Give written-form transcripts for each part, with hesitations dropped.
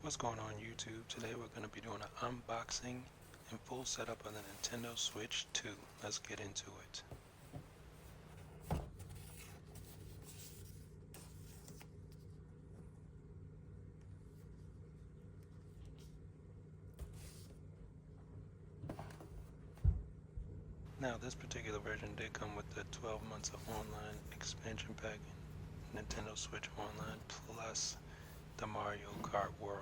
What's going on YouTube? Today we're going to be doing an unboxing and full setup of the Nintendo Switch 2. Let's get into it. Now this particular version did come with the 12 months of online expansion pack, Nintendo Switch Online, plus the Mario Kart World.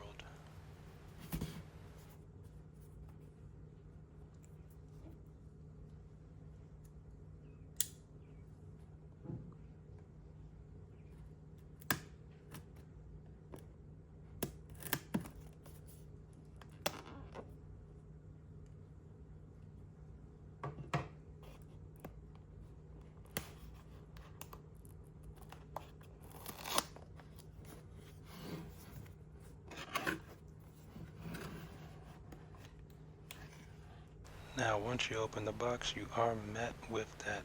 Now once you open the box, you are met with that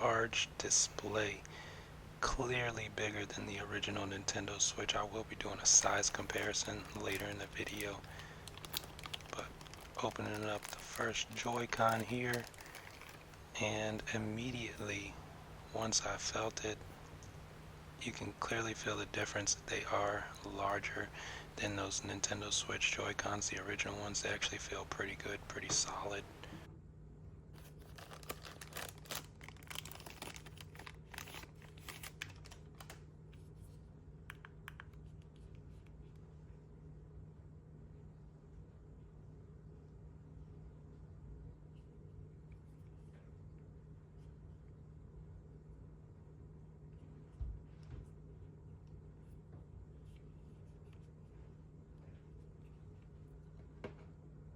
large display, clearly bigger than the original Nintendo Switch. I will be doing a size comparison later in the video, but opening up the first Joy-Con here, and immediately once I felt it, you can clearly feel the difference. They are larger than those Nintendo Switch Joy-Cons, the original ones. They actually feel pretty good, pretty solid.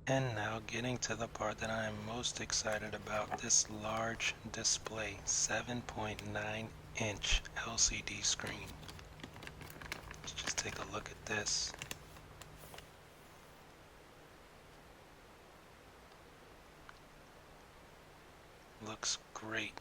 And now getting to the part that I am most excited about, this large display, 7.9-inch LCD screen. Let's just take a look at this. Looks great.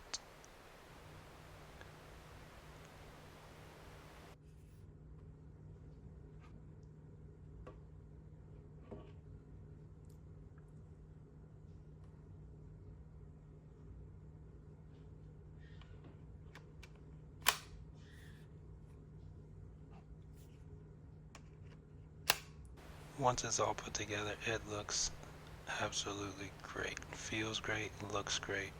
Once it's all put together, it looks absolutely great. Feels great, looks great.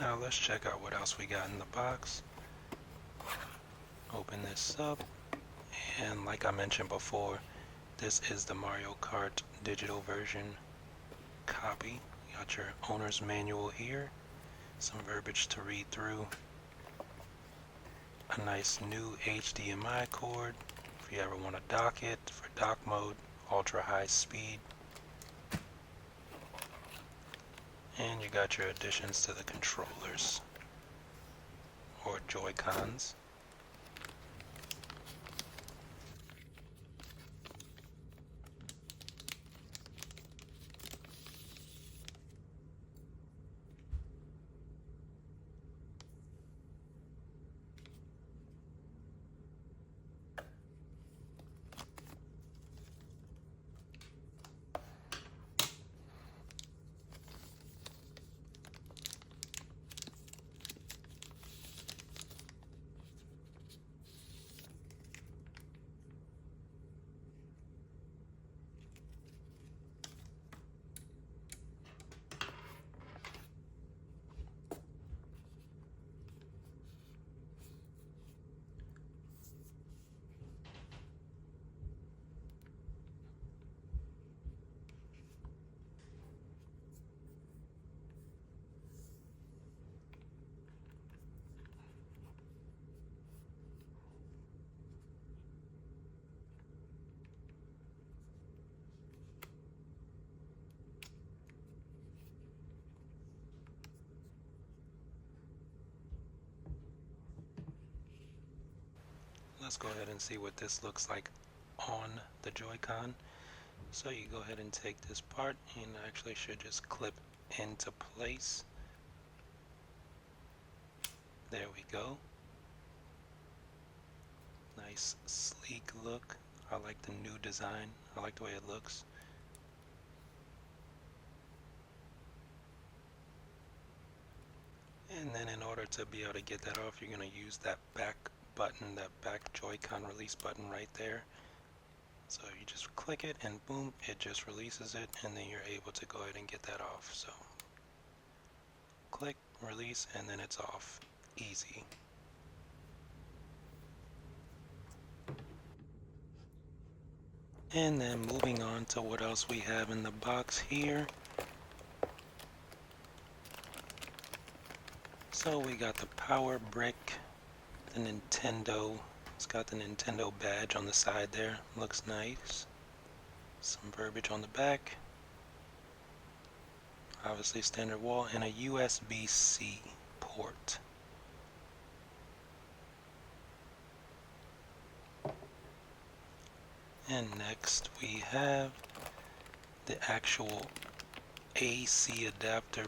Now let's check out what else we got in the box. Open this up, and like I mentioned before, this is the Mario Kart digital version copy. You got your owner's manual here, some verbiage to read through, a nice new HDMI cord if you ever want to dock it for dock mode, ultra high speed, and you got your additions to the controllers or Joy-Cons. Let's go ahead and see what this looks like on the Joy-Con. So you go ahead and take this part, and actually should just clip into place. There we go. Nice sleek look. I like the new design. I like the way it looks. And then in order to be able to get that off, you're going to use that back button, that back Joy-Con release button right there. So you just click it and boom, it just releases it, and then you're able to go ahead and get that off. So click, release, and then it's off. Easy. And then moving on to what else we have in the box here. So we got the power brick, the Nintendo. It's got the Nintendo badge on the side there. Looks nice. Some verbiage on the back. Obviously standard wall, and a USB-C port. And next we have the actual AC adapter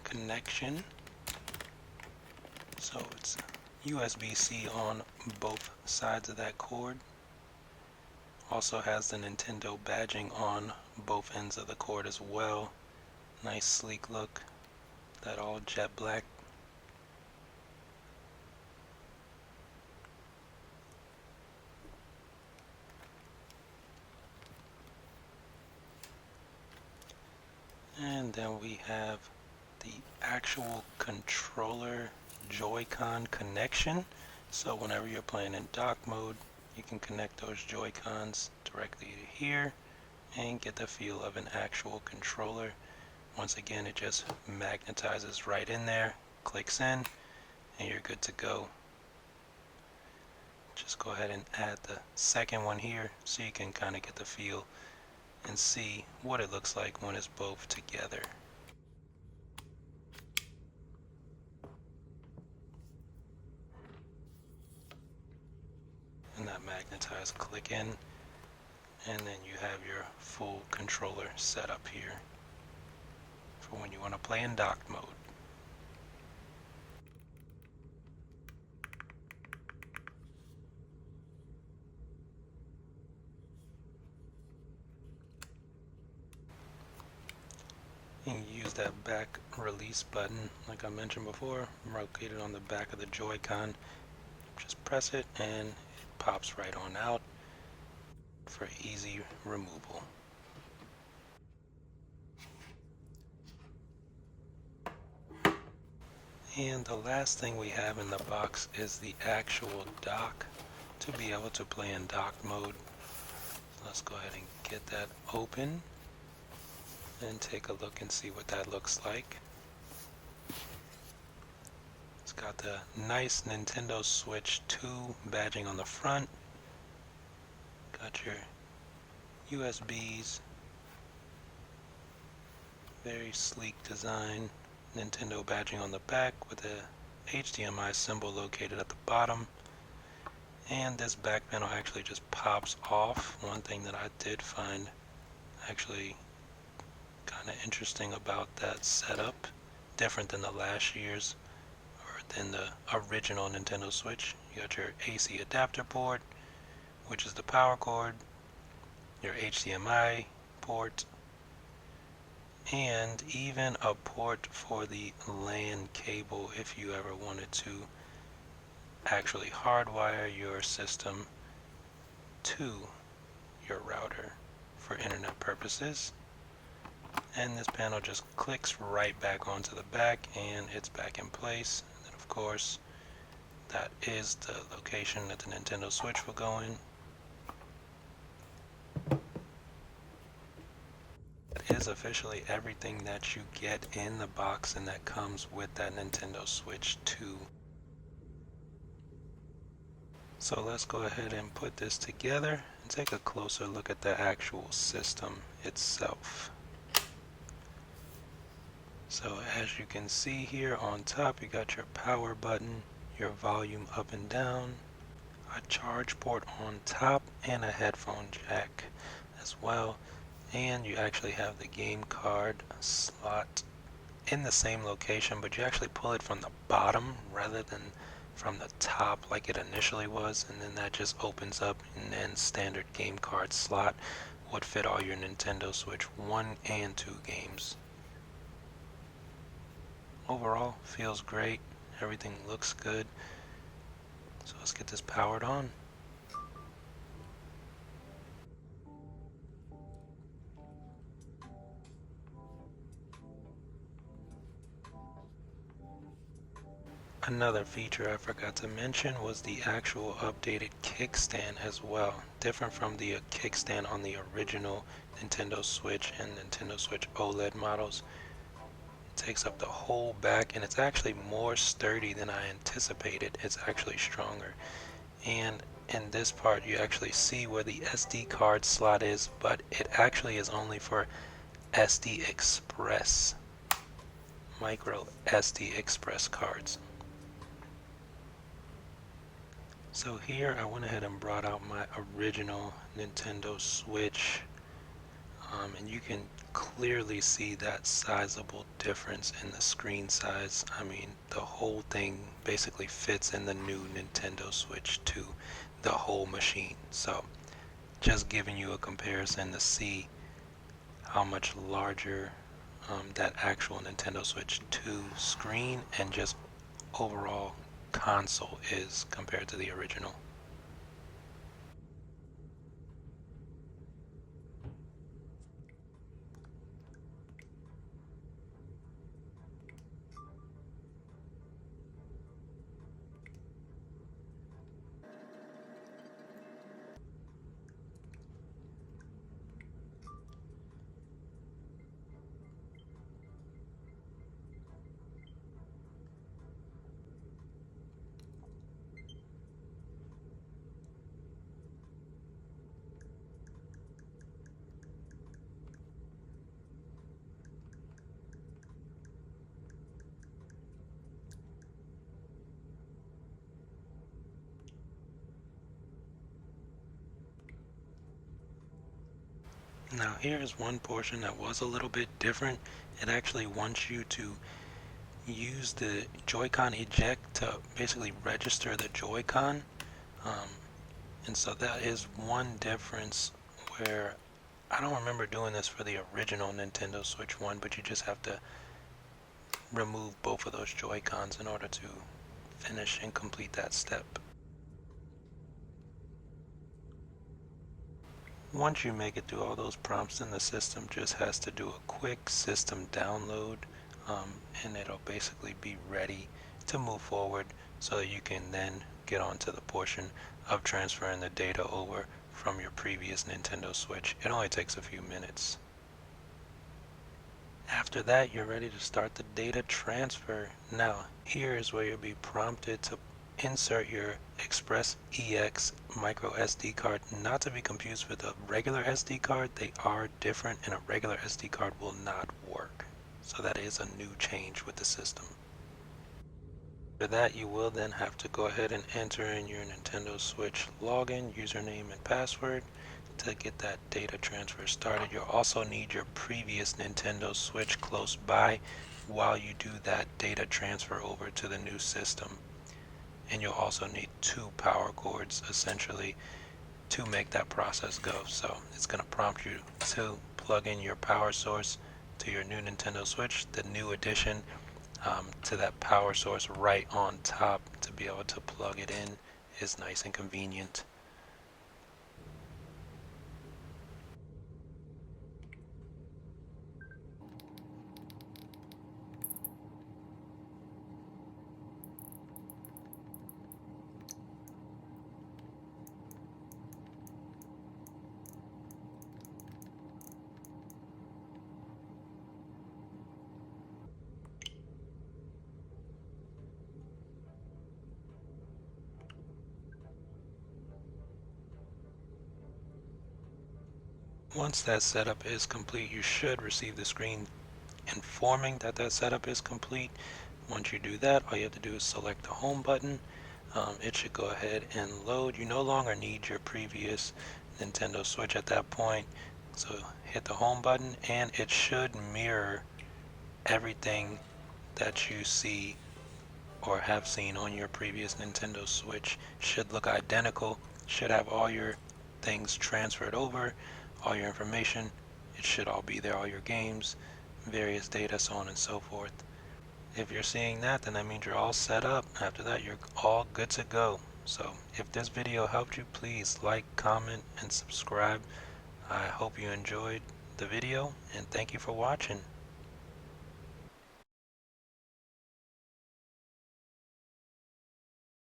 connection. So it's USB-C on both sides of that cord. Also has the Nintendo badging on both ends of the cord as well. Nice sleek look. That all jet black. And then we have the actual controller Joy-Con connection. So whenever you're playing in dock mode, you can connect those Joy-Cons directly to here and get the feel of an actual controller. Once again, it just magnetizes right in there, clicks in, and you're good to go. Just go ahead and add the second one here so you can kind of get the feel and see what it looks like when it's both together. And that magnetized click in, and then you have your full controller set up here for when you want to play in dock mode. And you use that back release button, like I mentioned before, located on the back of the Joy-Con. Just press it and it pops right on out for easy removal. And the last thing we have in the box is the actual dock to be able to play in dock mode. Let's go ahead and get that open and take a look and see what that looks like. It's got the nice Nintendo Switch 2 badging on the front. Got your USBs. Very sleek design. Nintendo badging on the back with the HDMI symbol located at the bottom. And this back panel actually just pops off. One thing that I did find actually kind of interesting about that setup, different than the last year's or than the original Nintendo Switch. You got your AC adapter port, which is the power cord, your HDMI port, and even a port for the LAN cable if you ever wanted to actually hardwire your system to your router for internet purposes. And this panel just clicks right back onto the back and it's back in place. And then of course that is the location that the Nintendo Switch will go in. That is officially everything that you get in the box and that comes with that Nintendo Switch 2. So let's go ahead and put this together and take a closer look at the actual system itself. So as you can see here on top, you got your power button, your volume up and down, a charge port on top, and a headphone jack as well. And you actually have the game card slot in the same location, but you actually pull it from the bottom rather than from the top like it initially was, and then that just opens up, and then standard game card slot would fit all your Nintendo Switch 1 and 2 games. Overall, feels great. Everything looks good. So let's get this powered on. Another feature I forgot to mention was the actual updated kickstand as well. Different from the kickstand on the original Nintendo Switch and Nintendo Switch OLED models. It takes up the whole back, and it's actually more sturdy than I anticipated. It's actually stronger. And in this part you actually see where the SD card slot is, but it actually is only for SD Express, micro SD Express cards. So here I went ahead and brought out my original Nintendo Switch, and you can clearly see that sizable difference in the screen size. I mean, the whole thing basically fits in the new Nintendo Switch 2, the whole machine. So just giving you a comparison to see how much larger that actual Nintendo Switch 2 screen and just overall console is compared to the original. Now here's one portion that was a little bit different. It actually wants you to use the Joy-Con eject to basically register the Joy-Con. Um, and so that is one difference where I don't remember doing this for the original Nintendo Switch 1, but you just have to remove both of those Joy-Cons in order to finish and complete that step. Once you make it through all those prompts, then the system just has to do a quick system download, and it'll basically be ready to move forward so that you can then get on to the portion of transferring the data over from your previous Nintendo Switch. It only takes a few minutes. After that, you're ready to start the data transfer. Now, here is where you'll be prompted to insert your Express EX micro SD card, not to be confused with a regular SD card. They are different, and a regular SD card will not work. So that is a new change with the system. For that, you will then have to go ahead and enter in your Nintendo Switch login, username, and password to get that data transfer started. You'll also need your previous Nintendo Switch close by while you do that data transfer over to the new system. And you'll also need 2 power cords essentially to make that process go. So it's going to prompt you to plug in your power source to your new Nintendo Switch, the new addition, to that power source right on top. To be able to plug it in is nice and convenient. Once that setup is complete, you should receive the screen informing that that setup is complete. Once you do that, all you have to do is select the home button. It should go ahead and load. You no longer need your previous Nintendo Switch at that point. So hit the home button, and it should mirror everything that you see or have seen on your previous Nintendo Switch should look identical, should have all your things transferred over, all your information. It should all be there, all your games, various data, so on and so forth. If you're seeing that, then that means you're all set up. After that, you're all good to go. So if this video helped you, please like, comment, and subscribe. I hope you enjoyed the video, and thank you for watching.